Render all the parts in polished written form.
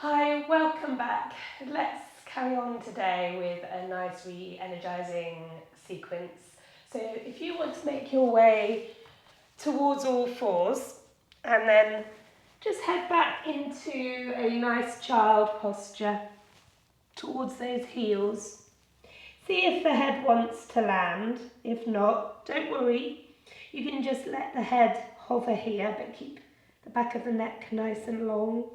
Hi, welcome back. Let's carry on today with a nice re-energizing sequence. So if you want to make your way towards all fours and then just head back into a nice child posture towards those heels. See if the head wants to land. If not, don't worry. You can just let the head hover here, but keep the back of the neck nice and long.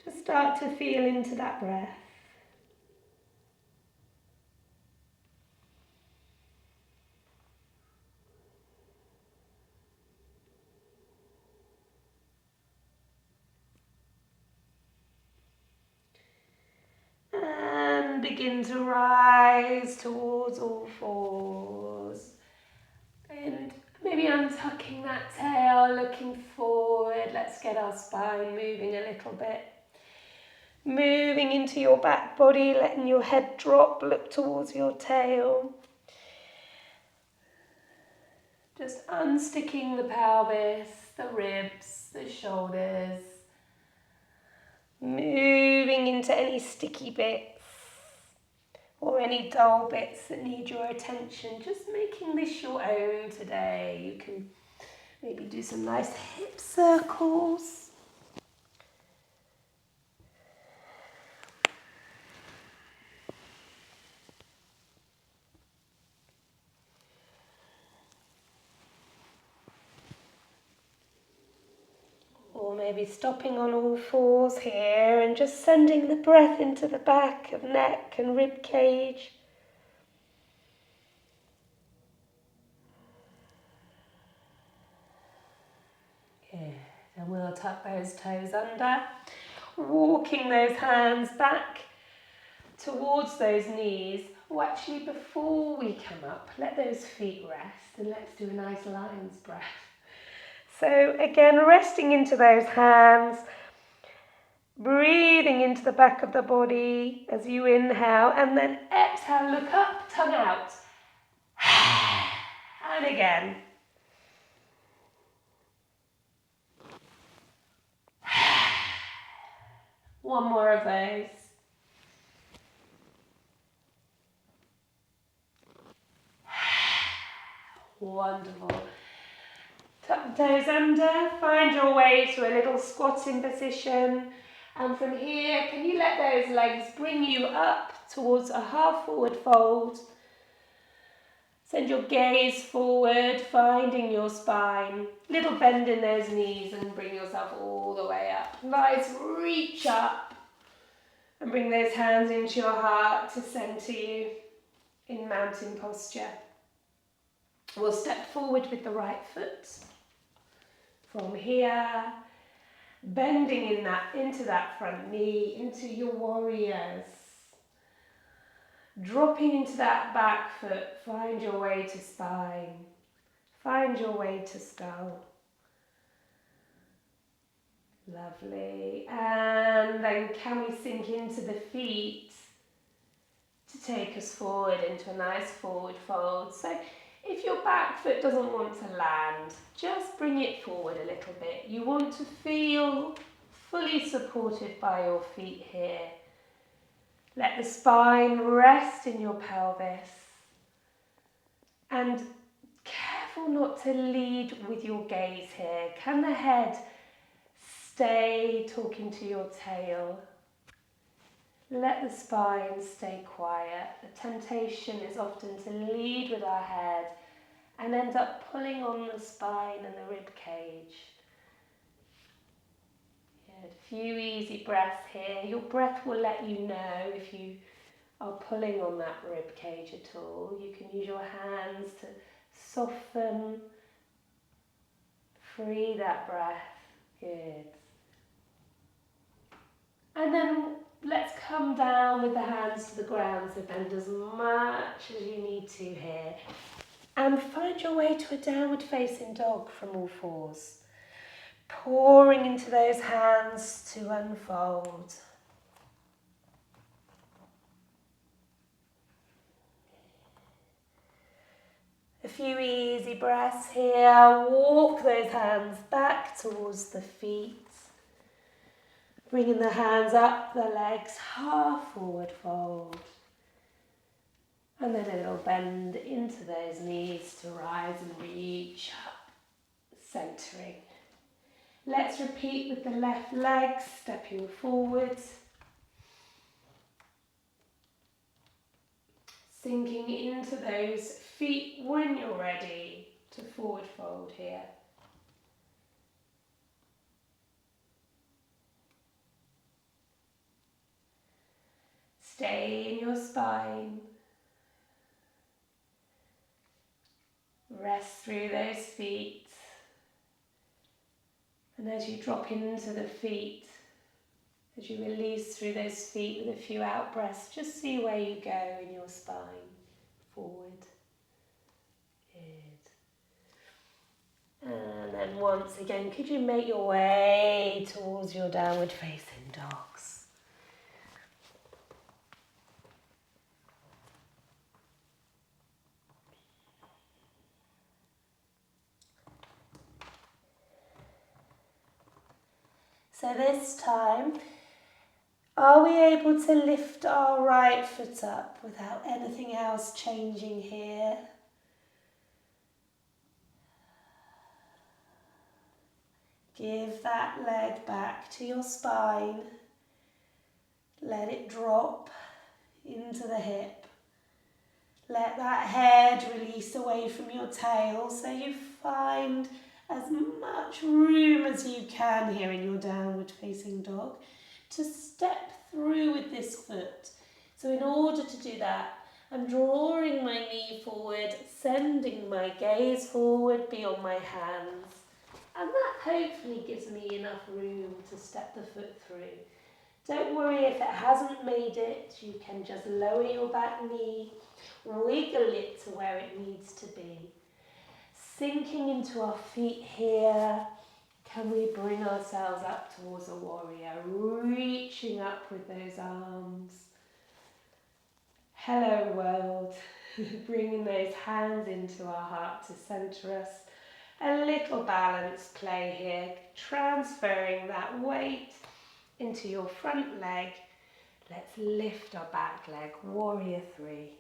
Just start to feel into that breath. And begin to rise towards all fours. And maybe untucking that tail, looking forward. Let's get our spine moving a little bit. Moving into your back body, letting your head drop, look towards your tail. Just unsticking the pelvis, the ribs, the shoulders. Moving into any sticky bits or any dull bits that need your attention. Just making this your own today. You can maybe do some nice hip circles. Or maybe stopping on all fours here and just sending the breath into the back of neck and rib cage. Good. And we'll tuck those toes under. Walking those hands back towards those knees. Oh, actually, before we come up, let those feet rest and let's do a nice lion's breath. So again, resting into those hands, breathing into the back of the body as you inhale, and then exhale, look up, tongue out. And again. One more of those. Wonderful. Tuck the toes under, find your way to a little squatting position. And from here, can you let those legs bring you up towards a half forward fold? Send your gaze forward, finding your spine. Little bend in those knees and bring yourself all the way up. Nice reach up. And bring those hands into your heart to center you in mountain posture. We'll step forward with the right foot. From here, bending into that front knee, into your warriors. Dropping into that back foot, find your way to spine. Find your way to skull. Lovely. And then can we sink into the feet to take us forward into a nice forward fold. So if your back foot doesn't want to land, just bring it forward a little bit. You want to feel fully supported by your feet here. Let the spine rest in your pelvis. And careful not to lead with your gaze here. Can the head stay talking to your tail? Let the spine stay quiet. The temptation is often to lead with our head and end up pulling on the spine and the rib cage. Good. A few easy breaths here. Your breath will let you know if you are pulling on that rib cage at all. You can use your hands to soften, free that breath. Good. And then let's come down with the hands to the ground, so bend as much as you need to here. And find your way to a downward facing dog from all fours. Pouring into those hands to unfold. A few easy breaths here. Walk those hands back towards the feet. Bringing the hands up the legs, half forward fold. And then a little bend into those knees to rise and reach up, centering. Let's repeat with the left leg, stepping forwards. Sinking into those feet when you're ready to forward fold here. Stay in your spine. Rest through those feet. And as you drop into the feet, as you release through those feet with a few out breaths, just see where you go in your spine. Forward. Good. And then once again, could you make your way towards your downward facing dogs? So this time, are we able to lift our right foot up without anything else changing here? Give that leg back to your spine. Let it drop into the hip. Let that head release away from your tail so you find as much room as you can here in your downward facing dog to step through with this foot. So in order to do that, I'm drawing my knee forward, sending my gaze forward beyond my hands. And that hopefully gives me enough room to step the foot through. Don't worry if it hasn't made it, you can just lower your back knee, wiggle it to where it needs to be. Sinking into our feet here, can we bring ourselves up towards a warrior, reaching up with those arms. Hello world, bringing those hands into our heart to center us. A little balance play here, transferring that weight into your front leg. Let's lift our back leg, warrior three.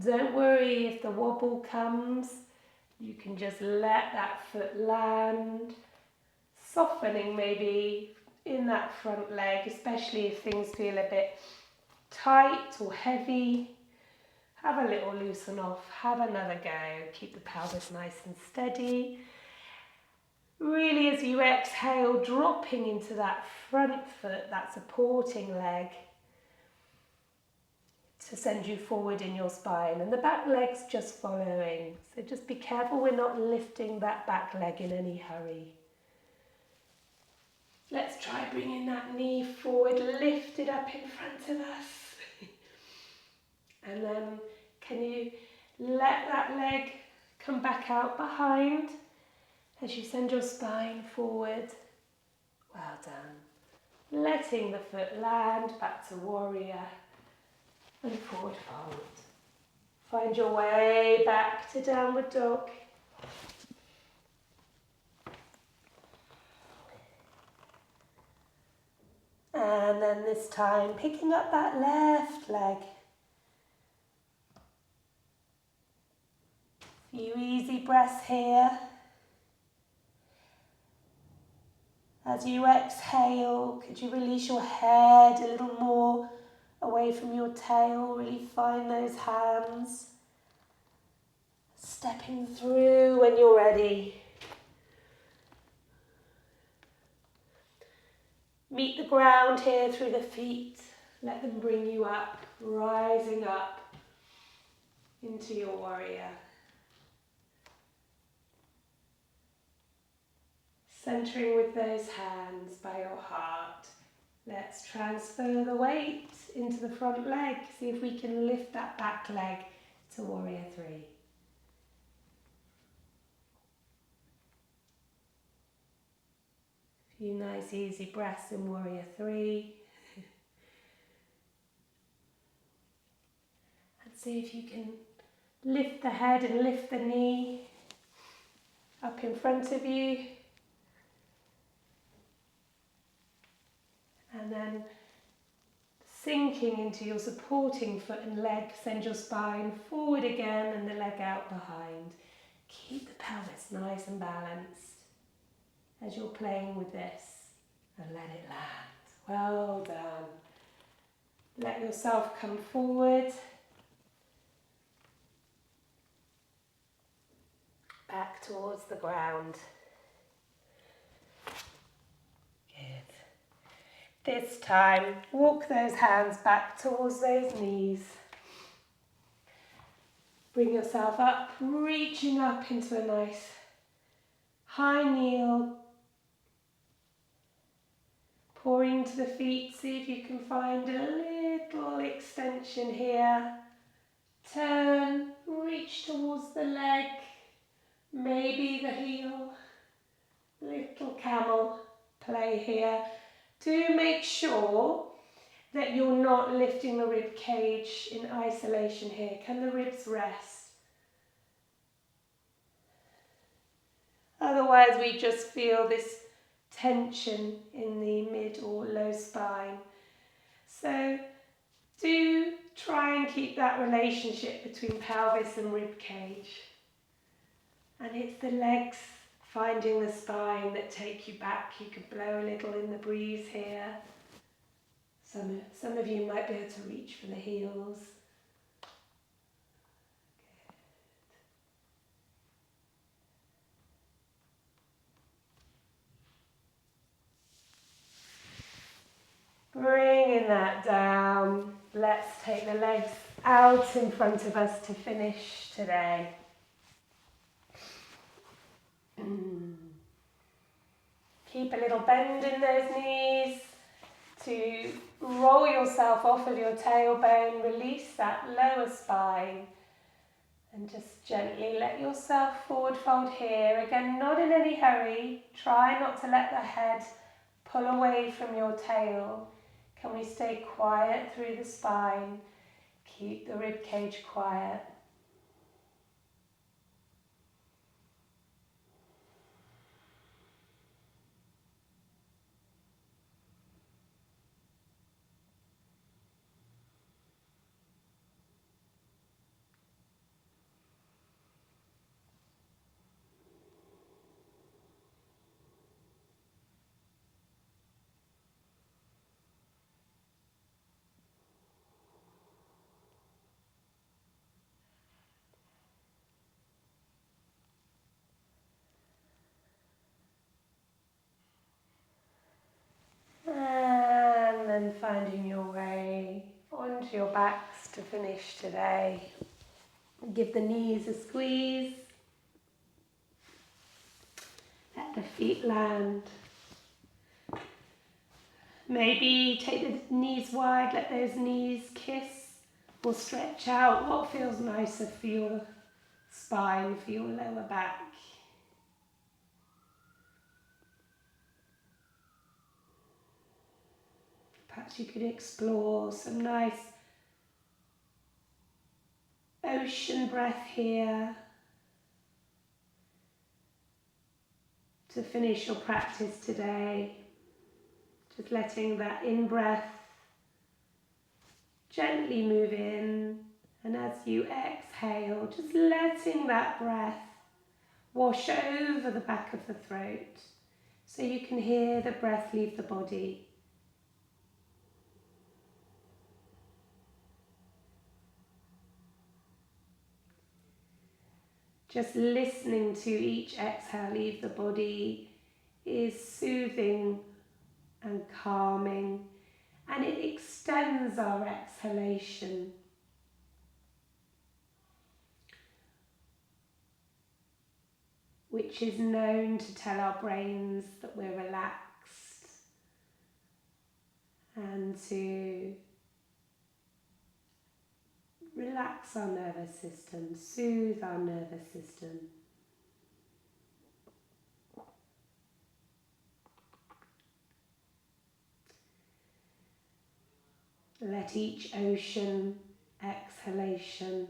Don't worry if the wobble comes, you can just let that foot land, softening maybe in that front leg, especially if things feel a bit tight or heavy. Have a little loosen off, have another go, keep the pelvis nice and steady. Really, as you exhale, dropping into that front foot, that supporting leg, to send you forward in your spine, and the back leg's just following. So just be careful we're not lifting that back leg in any hurry. Let's try bringing that knee forward, lift it up in front of us. And then can you let that leg come back out behind as you send your spine forward. Well done. Letting the foot land back to warrior and forward fold. Find your way back to downward dog. And then this time, picking up that left leg. A few easy breaths here. As you exhale, could you release your head a little more away from your tail? Really find those hands. Stepping through when you're ready. Meet the ground here through the feet. Let them bring you up, rising up into your warrior. Centering with those hands by your heart. Let's transfer the weight into the front leg. See if we can lift that back leg to warrior three. A few nice easy breaths in warrior three. See if you can lift the head and lift the knee up in front of you. And then sinking into your supporting foot and leg, send your spine forward again and the leg out behind. Keep the pelvis nice and balanced as you're playing with this, and let it land. Well done. Let yourself come forward, back towards the ground. Good. This time, walk those hands back towards those knees. Bring yourself up, reaching up into a nice high kneel. Pouring to the feet, see if you can find a little extension here. Turn, reach towards the leg, maybe the heel. Little camel play here. Do make sure that you're not lifting the rib cage in isolation here. Can the ribs rest? Otherwise we just feel this tension in the mid or low spine. So do try and keep that relationship between pelvis and rib cage. And it's the legs finding the spine that take you back. You could blow a little in the breeze here. Some of you might be able to reach for the heels. Bringing that down, let's take the legs out in front of us to finish today. Keep a little bend in those knees to roll yourself off of your tailbone, release that lower spine and just gently let yourself forward fold here. Again, not in any hurry, try not to let the head pull away from your tail. Can we stay quiet through the spine? Keep the rib cage quiet. And then finding your way onto your backs to finish today. Give the knees a squeeze. Let the feet land. Maybe take the knees wide, let those knees kiss or stretch out. What feels nicer for your spine, for your lower back? Perhaps you could explore some nice ocean breath here to finish your practice today. Just letting that in-breath gently move in, and as you exhale, just letting that breath wash over the back of the throat so you can hear the breath leave the body. Just listening to each exhale leave the body is soothing and calming, and it extends our exhalation. Which is known to tell our brains that we're relaxed and to relax our nervous system, soothe our nervous system. Let each ocean exhalation,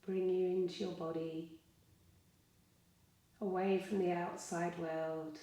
bring you into your body, away from the outside world.